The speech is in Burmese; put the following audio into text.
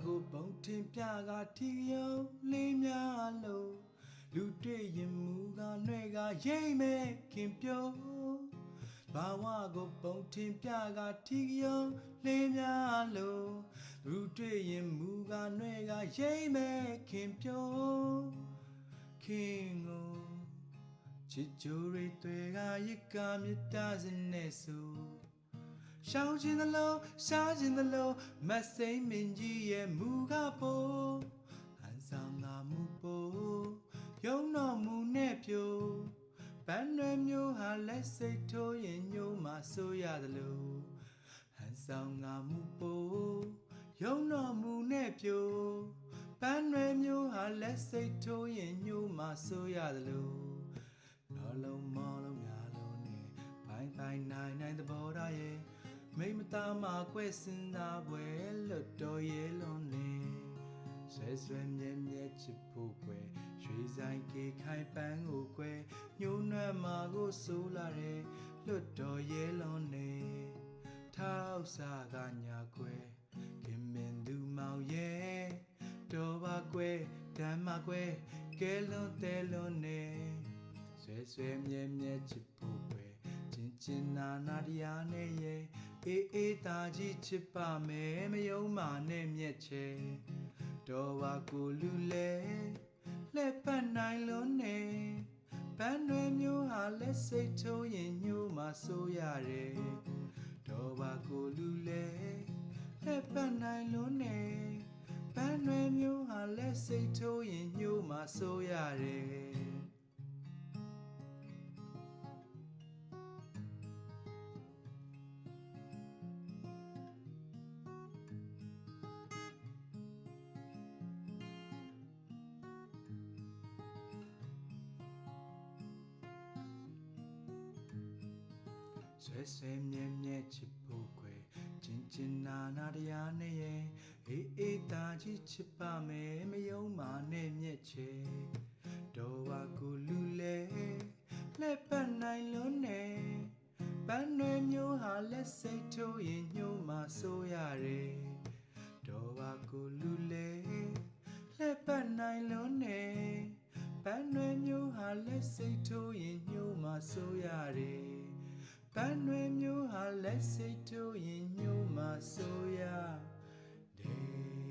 ကိုဘုံတင်ပြကတီယုံလေးများလို့လူတွေ့ရင်မူကနှဲ့ကရိမ့်မဲ့ခင်ပြောဘာဝကိုဘုံတင်ပြကတီယုံလေးများလို့လူတွေ့ရင်မူကနှဲ့ကရိမ့်မဲ့ခင်ပြောခင်ကိုချစ်ကြိုးရိတ်တွေကရစ်ကမြတ်တာစနဲ့ဆိုရှောင်းခြင်းသလုံးရှားခြင်းသလုံးမစိမ့်မင်းကြီးရဲ့မူကပို့ဟန်ဆောင်ငါမူပို့ယုံတော်မူနဲ့ပြိုပန်းရွယ်မျိုးဟာလက်စိတ်ထိုးရင်ညို့မှဆိုရသလိုဟန်ဆောင်ငါမူပို့ယုံတော်မူနဲ့ပြိုပန်းရွယ်မျိုးဟာလက်စိတ်ထိုးရင်ညို့မှဆိုရသလိုလောလုံးမောလုံးများလုံးနဲ့ဘိုင်းဘိုင်းနိုင်သဘောထားရဲ့မိမသားမကွဲစင်သာပွဲလွတ်တော်ရဲ့လုံးနဲ့ဆွဲမြဲမြဲချစ်ဖို့ကွယ်ရွှေဆိုင်ကေခိုင်ပန်းကိုကွယ်ညှိုးနှွမ်းမာကိုဆိုးလာတဲ့လွတ်တော်ရဲ့လုံးနဲ့ထောက်စားကညာကွယ်ခင်မင်သူမောင်ရဲ့တော်ပါကွယ်ဓမ္မကွယ်ကဲလွန်တဲလွန်နဲ့ဆွဲမြဲမြဲချစ်ဖို့ကွယ်ချင်းနာတရားနဲ့ရဲ့အေးတာကြီးချစ်ပါမယ်မယုံမာနဲ့မြက်ချေတော်ဝါကိုလူလဲလက်ပတ်နိုင်လုံးနဲ့ပန်းရွယ်မျိုးဟာလက်စိတ်ထိုးရင်ညို့မှဆိုရတယ်တော်ဝါကိုလူလဲလက်ပတ်နိုင်လုံးနဲ့ပန်းရွယ်မျိုးဟာလက်စိတ်ထိုးရင်ညို့မှဆိုရတယ်ဆွဲမြဲမြဲချစ်ဖို့ကွယ်ချင်းနာတရားနဲ့ရဲ့အေးတာကြီးချစ်ပါမယ်မယုံမာနဲ့မြက်ချေတော်ဝါကိုလူလဲလက်ပတ်နိုင်လုံးနဲ့ပန်းရွယ်မျိုးဟာလက်စိတ်ထိုးရင်ညှို့မှဆိုရတယ်တော်ဝါကိုလူလဲလက်ပတ်နိုင်လုံးနဲ့ပန်းရွယ်မျိုးဟာလက်စိတ်ထိုးရင်ညှို့မှဆိုရတယ်ပန်းရွယ်မျိုးဟာလက်စိတ်ထိုးရင်ညှို့မှဆိုရတယ်